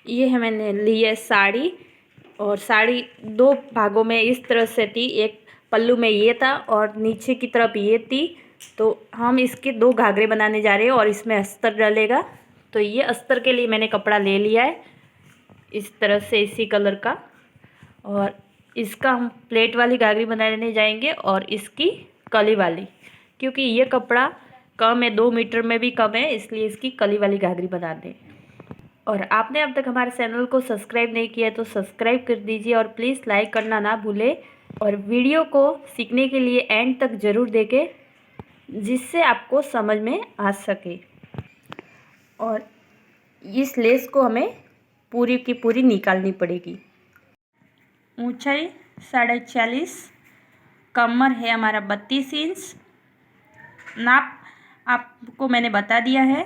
ये है मैंने ली है साड़ी, और साड़ी दो भागों में इस तरह से थी। एक पल्लू में ये था और नीचे की तरफ ये थी। तो हम इसके दो घाघरे बनाने जा रहे हैं और इसमें अस्तर डलेगा। तो ये अस्तर के लिए मैंने कपड़ा ले लिया है इस तरह से, इसी कलर का। और इसका हम प्लेट वाली घाघरी बनाने जाएंगे और इसकी कली वाली, क्योंकि ये कपड़ा कम है, 2 मीटर में भी कम है, इसलिए इसकी कली वाली घाघरी बना दें। और आपने अब तक हमारे चैनल को सब्सक्राइब नहीं किया है तो सब्सक्राइब कर दीजिए और प्लीज़ लाइक करना ना भूलें। और वीडियो को सीखने के लिए एंड तक ज़रूर देखें, जिससे आपको समझ में आ सके। और इस लेस को हमें पूरी की पूरी निकालनी पड़ेगी। ऊंचाई 40.5, कमर है हमारा 32 इंच। नाप आपको मैंने बता दिया है।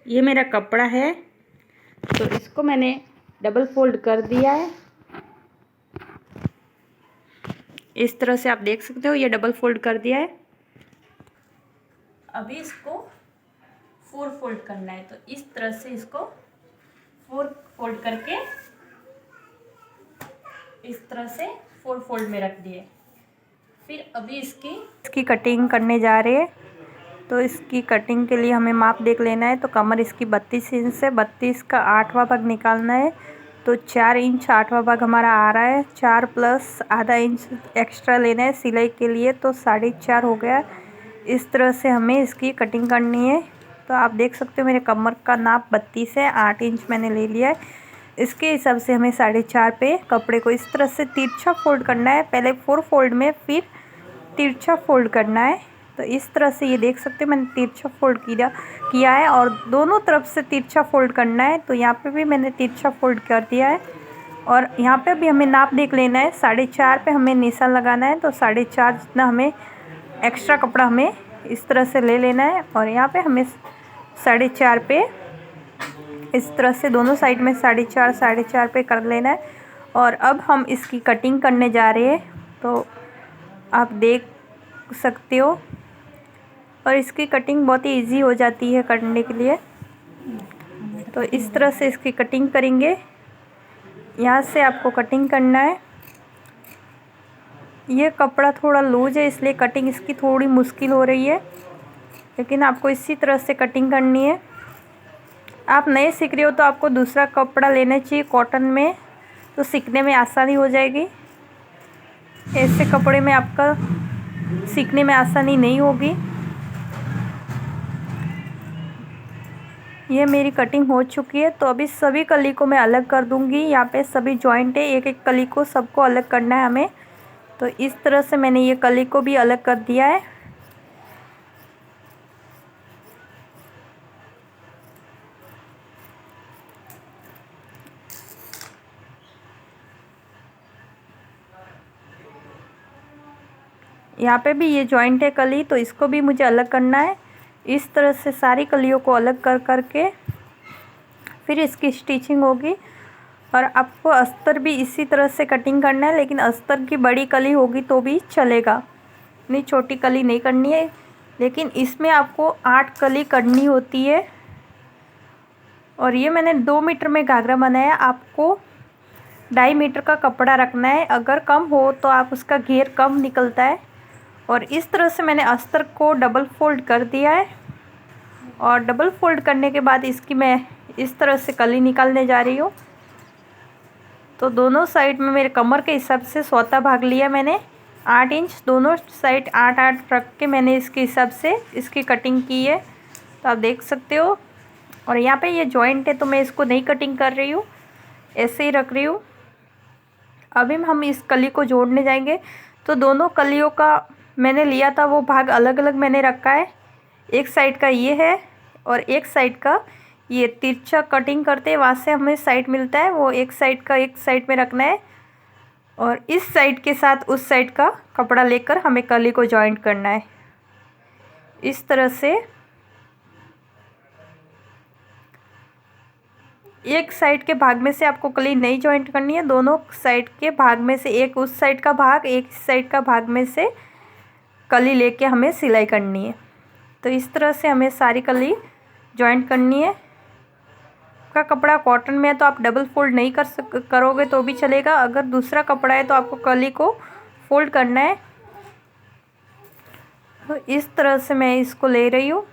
ये मेरा कपड़ा है, तो इसको मैंने डबल फोल्ड कर दिया है। इस तरह से आप देख सकते हो, ये डबल फोल्ड कर दिया है। अभी इसको 4 फोल्ड करना है। तो इस तरह से इसको 4 फोल्ड करके इस तरह से 4 फोल्ड में रख दिए। फिर अभी इसकी कटिंग करने जा रहे हैं। तो इसकी कटिंग के लिए हमें माप देख लेना है। तो कमर इसकी 32 इंच है, 32 का 8वां भाग निकालना है। तो 4 इंच 8वां भाग हमारा आ रहा है। 4 प्लस आधा इंच एक्स्ट्रा लेना है सिलाई के लिए, तो 4.5 हो गया। इस तरह से हमें इसकी कटिंग करनी है। तो आप देख सकते हो मेरे कमर का नाप 32 है, 8 इंच मैंने ले लिया है। इसके हिसाब से हमें 4.5 पे कपड़े को इस तरह से तिरछा फोल्ड करना है। पहले 4 फोल्ड में फिर तिरछा फोल्ड करना है। तो इस तरह से ये देख सकते हो मैंने तिरछा फोल्ड किया है और दोनों तरफ से तिरछा फोल्ड करना है। तो यहाँ पे भी मैंने तिरछा फोल्ड कर दिया है। और यहाँ पे भी हमें नाप देख लेना है। 4.5 पे हमें निशान लगाना है। तो 4.5 जितना हमें एक्स्ट्रा कपड़ा हमें इस तरह से ले लेना है। और यहाँ पे हमें 4.5 पे इस तरह से दोनों साइड में 4.5 पे कर लेना है। और अब हम इसकी कटिंग करने जा रहे हैं। तो आप देख सकते हो, और इसकी कटिंग बहुत ही इजी हो जाती है करने के लिए। तो इस तरह से इसकी कटिंग करेंगे। यहाँ से आपको कटिंग करना है। ये कपड़ा थोड़ा लूज है, इसलिए कटिंग इसकी थोड़ी मुश्किल हो रही है, लेकिन आपको इसी तरह से कटिंग करनी है। आप नए सीख रहे हो तो आपको दूसरा कपड़ा लेना चाहिए कॉटन में, तो सीखने में आसानी हो जाएगी। ऐसे कपड़े में आपका सीखने में आसानी नहीं होगी। ये मेरी कटिंग हो चुकी है। तो अभी सभी कली को मैं अलग कर दूंगी। यहाँ पे सभी जॉइंट है, एक एक कली को सबको अलग करना है हमें। तो इस तरह से मैंने ये कली को भी अलग कर दिया है। यहाँ पे भी ये जॉइंट है कली, तो इसको भी मुझे अलग करना है। इस तरह से सारी कलियों को अलग कर करके फिर इसकी स्टिचिंग होगी। और आपको अस्तर भी इसी तरह से कटिंग करना है, लेकिन अस्तर की बड़ी कली होगी तो भी चलेगा, इतनी छोटी कली नहीं करनी है। लेकिन इसमें आपको 8 कली करनी होती है। और ये मैंने 2 मीटर में घाघरा बनाया। आपको 2.5 मीटर का कपड़ा रखना है। अगर कम हो तो आप उसका घेर कम निकलता है। और इस तरह से मैंने अस्तर को डबल फोल्ड कर दिया है। और डबल फोल्ड करने के बाद इसकी मैं इस तरह से कली निकालने जा रही हूँ। तो दोनों साइड में मेरे कमर के हिसाब से चौथा भाग लिया मैंने, 8 इंच दोनों साइड 8-8 रख के मैंने इसके हिसाब से इसकी कटिंग की है। तो आप देख सकते हो। और यहाँ पे ये जॉइंट है तो मैं इसको नहीं कटिंग कर रही हूँ, ऐसे ही रख रही हूँ। अभी हम इस कली को जोड़ने जाएंगे। तो दोनों कलियों का मैंने लिया था वो भाग अलग अलग मैंने रखा है। एक साइड का ये है और एक साइड का ये तिरछा कटिंग करते हैं वहाँ से हमें साइड मिलता है, वो एक साइड का एक साइड में रखना है। और इस साइड के साथ उस साइड का कपड़ा लेकर हमें कली को जॉइंट करना है इस तरह से। एक साइड के भाग में से आपको कली नहीं जॉइंट करनी है, दोनों साइड के भाग में से एक उस साइड का भाग एक साइड का भाग में से कली लेके हमें सिलाई करनी है। तो इस तरह से हमें सारी कली जॉइंट करनी है। आपका कपड़ा कॉटन में है तो आप डबल फोल्ड नहीं करोगे तो भी चलेगा। अगर दूसरा कपड़ा है तो आपको कली को फोल्ड करना है। तो इस तरह से मैं इसको ले रही हूँ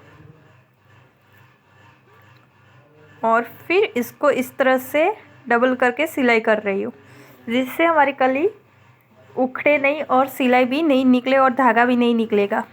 और फिर इसको इस तरह से डबल करके सिलाई कर रही हूँ, जिससे हमारी कली उखड़े नहीं और सिलाई भी नहीं निकले और धागा भी नहीं निकलेगा।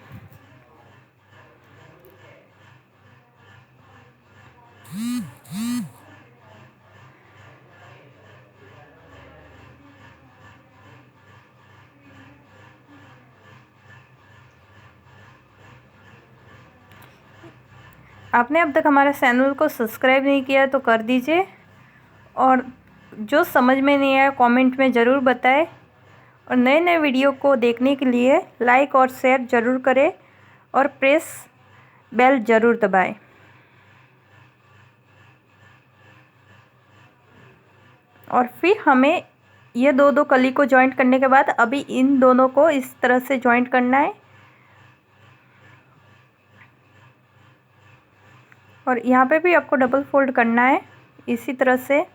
आपने अब तक हमारे चैनल को सब्सक्राइब नहीं किया तो कर दीजिए, और जो समझ में नहीं आया कमेंट में ज़रूर बताएं, और नए नए वीडियो को देखने के लिए लाइक और शेयर ज़रूर करें और प्रेस बेल ज़रूर दबाएं। और फिर हमें ये दो कली को जॉइंट करने के बाद अभी इन दोनों को इस तरह से जॉइंट करना है, और यहाँ पे भी आपको डबल फोल्ड करना है इसी तरह से।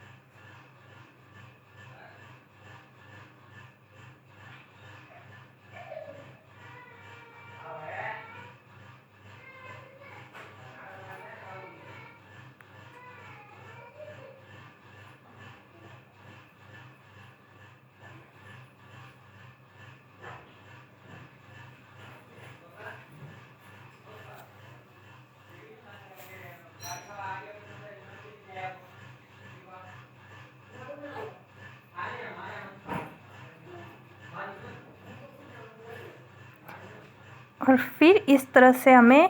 और फिर इस तरह से हमें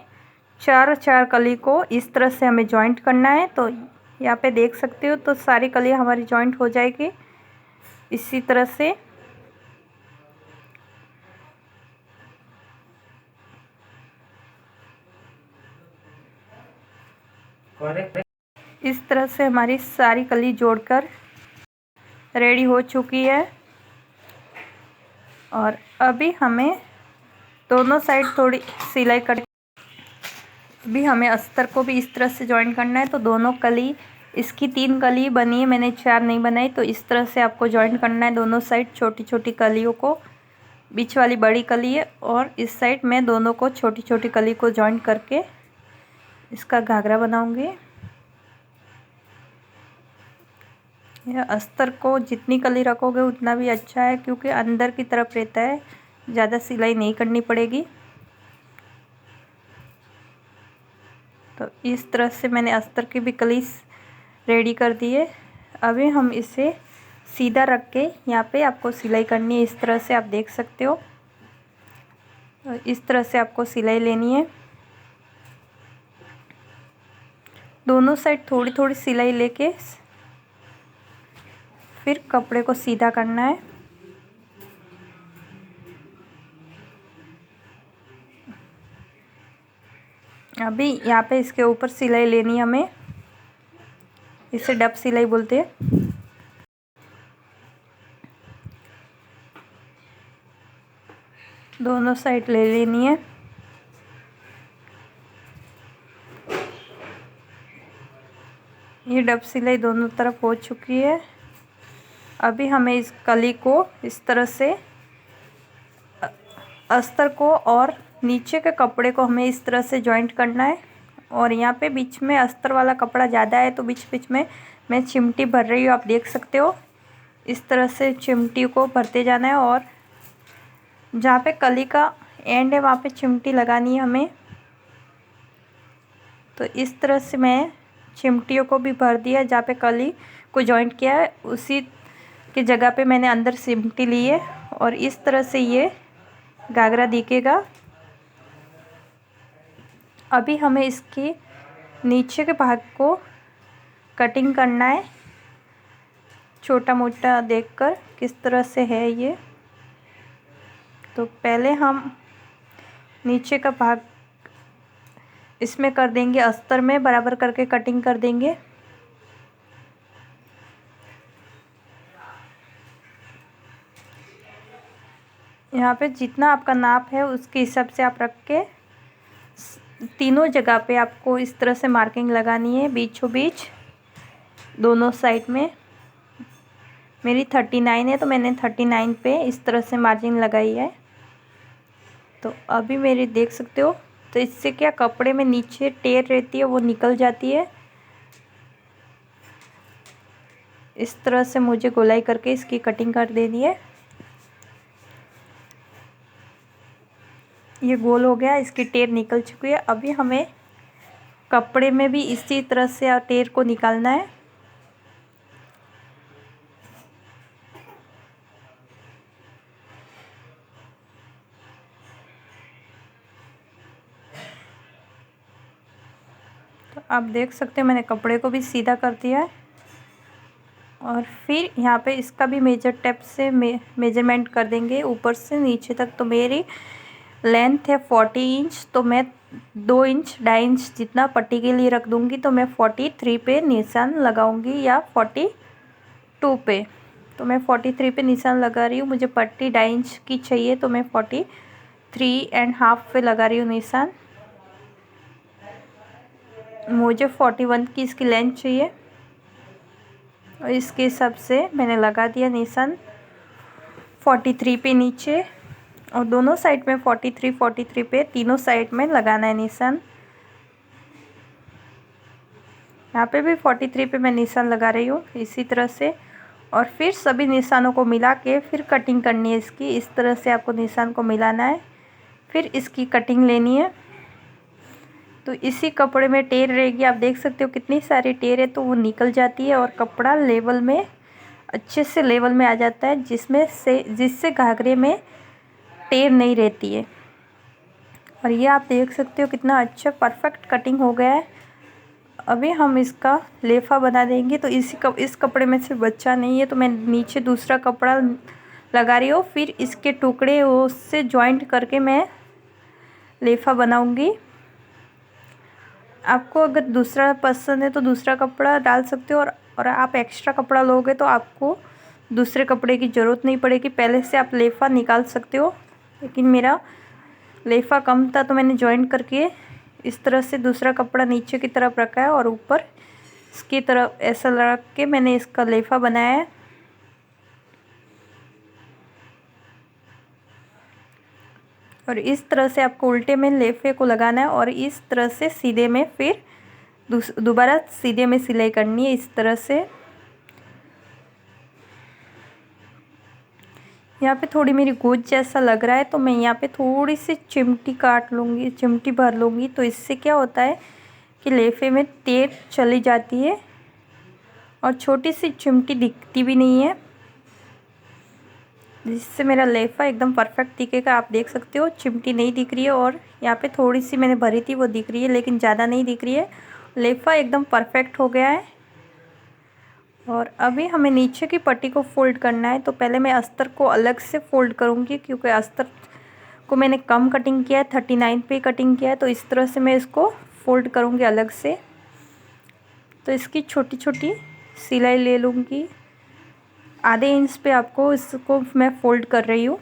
चार कली को इस तरह से हमें जॉइंट करना है। तो यहाँ पे देख सकते हो, तो सारी कली हमारी जॉइंट हो जाएगी इसी तरह से। इस तरह से हमारी सारी कली जोड़कर रेडी हो चुकी है। और अभी हमें दोनों साइड थोड़ी सिलाई कर, अभी हमें अस्तर को भी इस तरह से जॉइन करना है। तो दोनों कली, इसकी 3 कली बनी है, मैंने 4 नहीं बनाई। तो इस तरह से आपको जॉइन करना है दोनों साइड छोटी छोटी कलियों को। बीच वाली बड़ी कली है और इस साइड मैं दोनों को छोटी छोटी कली को जॉइन करके इसका घाघरा बनाऊंगी। यह अस्तर को जितनी कली रखोगे उतना भी अच्छा है, क्योंकि अंदर की तरफ रहता है, ज़्यादा सिलाई नहीं करनी पड़ेगी। तो इस तरह से मैंने अस्तर की भी कली रेडी कर दी है। अभी हम इसे सीधा रख के यहाँ पे आपको सिलाई करनी है। इस तरह से आप देख सकते हो, इस तरह से आपको सिलाई लेनी है। दोनों साइड थोड़ी थोड़ी सिलाई लेके फिर कपड़े को सीधा करना है। अभी यहाँ पे इसके ऊपर सिलाई लेनी है हमें, इसे डब सिलाई बोलते हैं। दोनों साइड ले लेनी है। ये डब सिलाई दोनों तरफ हो चुकी है। अभी हमें इस कली को इस तरह से अस्तर को और नीचे के कपड़े को हमें इस तरह से जॉइंट करना है। और यहाँ पे बीच में अस्तर वाला कपड़ा ज़्यादा है तो बीच बीच में मैं चिमटी भर रही हूँ, आप देख सकते हो। इस तरह से चिमटी को भरते जाना है और जहाँ पे कली का एंड है वहाँ पे चिमटी लगानी है हमें। तो इस तरह से मैं चिमटियों को भी भर दिया, जहाँ पे कली को जॉइंट किया है उसी की जगह पे मैंने अंदर चिमटी ली है। और इस तरह से ये घाघरा दिखेगा। अभी हमें इसके नीचे के भाग को कटिंग करना है, छोटा मोटा देखकर किस तरह से है ये। तो पहले हम नीचे का भाग इसमें कर देंगे, अस्तर में बराबर करके कटिंग कर देंगे। यहाँ पे जितना आपका नाप है उसके हिसाब से आप रख के तीनों जगह पे आपको इस तरह से मार्किंग लगानी है बीचों बीच। दोनों साइड में। मेरी 39 है तो मैंने 39 पे इस तरह से मार्जिन लगाई है। तो अभी मेरे देख सकते हो, तो इससे क्या कपड़े में नीचे टेर रहती है वो निकल जाती है। इस तरह से मुझे गोलाई करके इसकी कटिंग कर देनी है। ये गोल हो गया, इसकी टेर निकल चुकी है। अभी हमें कपड़े में भी इसी तरह से टेर को निकालना है। तो आप देख सकते हो मैंने कपड़े को भी सीधा कर दिया है। और फिर यहाँ पे इसका भी मेजर टेप से मेजरमेंट कर देंगे ऊपर से नीचे तक। तो मेरी लेंथ है 40 इंच, तो मैं 2 इंच 2.5 इंच जितना पट्टी के लिए रख दूँगी। तो मैं 43 पे निशान लगाऊंगी या 42 पे। तो मैं 43 पे निशान लगा रही हूँ। मुझे पट्टी 2.5 इंच की चाहिए तो मैं 43.5 पे लगा रही हूँ निशान। मुझे 41 की इसकी लेंथ चाहिए और इसके हिसाब से मैंने लगा दिया निशान 43 पे नीचे। और दोनों साइड में 43 पे तीनों साइड में लगाना है निशान। यहाँ पे भी 43 पे मैं निशान लगा रही हूँ इसी तरह से। और फिर सभी निशानों को मिला के फिर कटिंग करनी है इसकी। इस तरह से आपको निशान को मिलाना है, फिर इसकी कटिंग लेनी है। तो इसी कपड़े में टेर रहेगी, आप देख सकते हो कितनी सारी टेर है, तो वो निकल जाती है और कपड़ा लेवल में अच्छे से लेवल में आ जाता है, जिससे घाघरे में टेर नहीं रहती है। और ये आप देख सकते हो कितना अच्छा परफेक्ट कटिंग हो गया है। अभी हम इसका लेफा बना देंगे। तो इस कपड़े में से बचा नहीं है तो मैं नीचे दूसरा कपड़ा लगा रही हूँ, फिर इसके टुकड़े उससे जॉइंट करके मैं लेफा बनाऊंगी। आपको अगर दूसरा पसंद है तो दूसरा कपड़ा डाल सकते हो, और आप एक्स्ट्रा कपड़ा लोगे तो आपको दूसरे कपड़े की ज़रूरत नहीं पड़ेगी, पहले से आप लेफा निकाल सकते हो। लेकिन मेरा लेफा कम था तो मैंने जॉइंट करके इस तरह से दूसरा कपड़ा नीचे की तरफ रखा है और ऊपर इसकी तरफ ऐसा रख के मैंने इसका लेफा बनाया है। और इस तरह से आपको उल्टे में लेफे को लगाना है और इस तरह से सीधे में फिर दोबारा सीधे में सिलाई करनी है इस तरह से। यहाँ पे थोड़ी मेरी गोज जैसा लग रहा है तो मैं यहाँ पे थोड़ी सी चिमटी काट लूँगी, चिमटी भर लूँगी। तो इससे क्या होता है कि लेफे में टेर चली जाती है और छोटी सी चिमटी दिखती भी नहीं है, जिससे मेरा लेफा एकदम परफेक्ट दिखेगा। आप देख सकते हो चिमटी नहीं दिख रही है और यहाँ पे थोड़ी सी मैंने भरी थी वो दिख रही है, लेकिन ज़्यादा नहीं दिख रही है। लेफा एकदम परफेक्ट हो गया है। और अभी हमें नीचे की पट्टी को फोल्ड करना है। तो पहले मैं अस्तर को अलग से फोल्ड करूँगी, क्योंकि अस्तर को मैंने कम कटिंग किया है, 39 पे कटिंग किया है। तो इस तरह से मैं इसको फोल्ड करूँगी अलग से। तो इसकी छोटी छोटी सिलाई ले लूँगी, आधे इंच पे आपको इसको मैं फोल्ड कर रही हूँ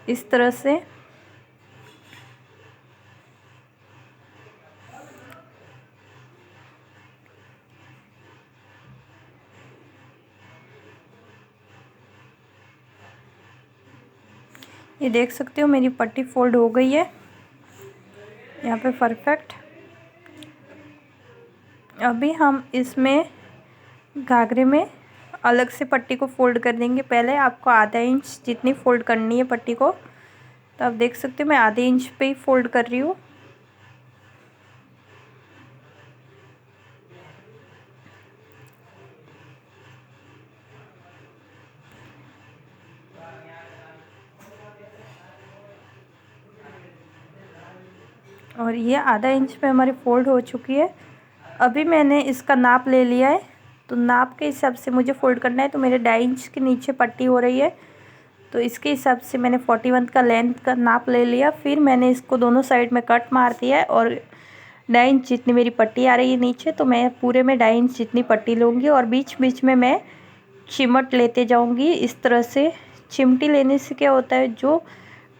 इस तरह से। ये देख सकते हो मेरी पट्टी फोल्ड हो गई है यहाँ पे परफेक्ट। अभी हम इसमें घाघरे में अलग से पट्टी को फोल्ड कर देंगे। पहले आपको आधा इंच जितनी फोल्ड करनी है पट्टी को। तो आप देख सकते हो मैं आधे इंच पे ही फोल्ड कर रही हूँ। और ये आधा इंच पे हमारी फोल्ड हो चुकी है। अभी मैंने इसका नाप ले लिया है, तो नाप के हिसाब से मुझे फोल्ड करना है। तो मेरे 2.5 इंच के नीचे पट्टी हो रही है, तो इसके हिसाब से मैंने 41 का लेंथ का नाप ले लिया। फिर मैंने इसको दोनों साइड में कट मार दिया है और 2.5 इंच जितनी मेरी पट्टी आ रही है नीचे, तो मैं पूरे में 2.5 इंच जितनी पट्टी लूँगी। और बीच बीच में मैं चिमट लेते जाऊँगी इस तरह से। चिमटी लेने से क्या होता है, जो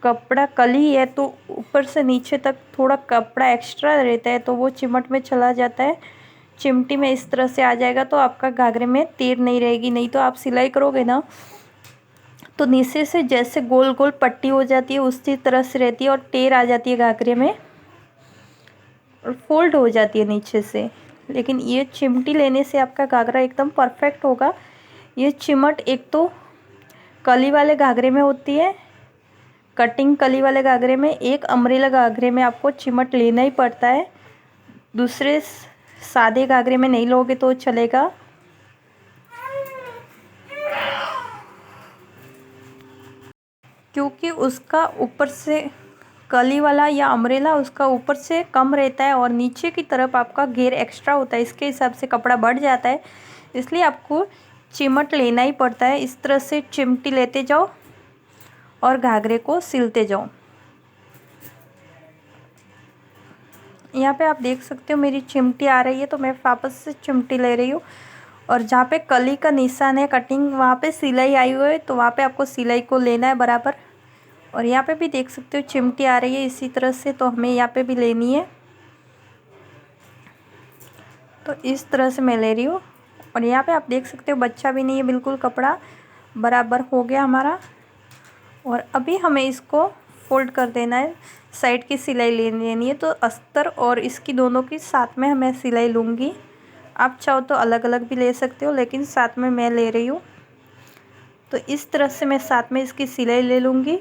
कपड़ा कली है तो ऊपर से नीचे तक थोड़ा कपड़ा एक्स्ट्रा रहता है, तो वो चिमट में चला जाता है, चिमटी में इस तरह से आ जाएगा तो आपका घाघरे में तीर नहीं रहेगी। नहीं तो आप सिलाई करोगे ना तो नीचे से जैसे गोल गोल पट्टी हो जाती है उसी तरह से रहती है और टेर आ जाती है घाघरे में और फोल्ड हो जाती है नीचे से। लेकिन ये चिमटी लेने से आपका घाघरा एकदम परफेक्ट होगा। ये चिमट एक तो कली वाले घाघरे में होती है, कटिंग कली वाले घाघरे में, एक अम्ब्रेला घाघरे में आपको चिमट लेना ही पड़ता है। दूसरे सादे घाघरे में नहीं लोगे तो चलेगा। क्योंकि उसका ऊपर से कली वाला या अम्ब्रेला उसका ऊपर से कम रहता है और नीचे की तरफ आपका घेर एक्स्ट्रा होता है, इसके हिसाब से कपड़ा बढ़ जाता है। इसलिए आपको चिमट लेना ही पड़ता है। इस तरह से चिमटी लेते जाओ और घाघरे को सिलते जाओ। यहाँ पे आप देख सकते हो मेरी चिमटी आ रही है तो मैं वापस से चिमटी ले रही हूँ और जहाँ पे कली का निशान है कटिंग वहाँ पे सिलाई आई हुई है तो वहाँ पे आपको सिलाई को लेना है बराबर। और यहाँ पे भी देख सकते हो चिमटी आ रही है इसी तरह से, तो हमें यहाँ पे भी लेनी है। तो इस तरह से मैं ले रही हूँ और यहाँ पे आप देख सकते हो बच्चा भी नहीं है, बिल्कुल कपड़ा बराबर हो गया हमारा। और अभी हमें इसको फोल्ड कर देना है, साइड की सिलाई लेनी है। तो अस्तर और इसकी दोनों की साथ में मैं सिलाई लूँगी। आप चाहो तो अलग अलग भी ले सकते हो लेकिन साथ में मैं ले रही हूँ। तो इस तरह से मैं साथ में इसकी सिलाई ले लूँगी,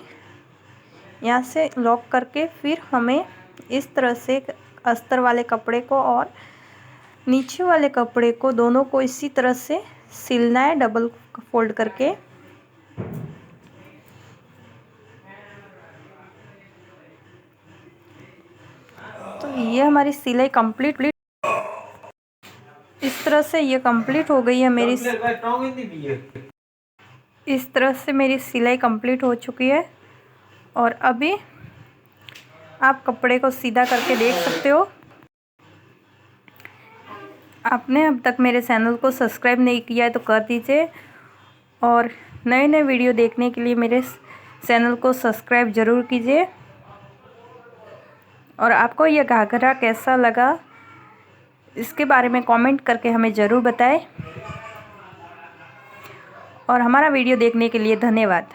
यहाँ से लॉक करके। फिर हमें इस तरह से अस्तर वाले कपड़े को और नीचे वाले कपड़े को दोनों को इसी तरह से सिलना है डबल फोल्ड करके। तो ये हमारी सिलाई कंप्लीट इस तरह से ये कंप्लीट हो गई है मेरी। इस तरह से मेरी सिलाई कंप्लीट हो चुकी है और अभी आप कपड़े को सीधा करके देख सकते हो। आपने अब तक मेरे चैनल को सब्सक्राइब नहीं किया है तो कर दीजिए और नए नए वीडियो देखने के लिए मेरे चैनल को सब्सक्राइब ज़रूर कीजिए। और आपको यह घाघरा कैसा लगा इसके बारे में कमेंट करके हमें ज़रूर बताएं। और हमारा वीडियो देखने के लिए धन्यवाद।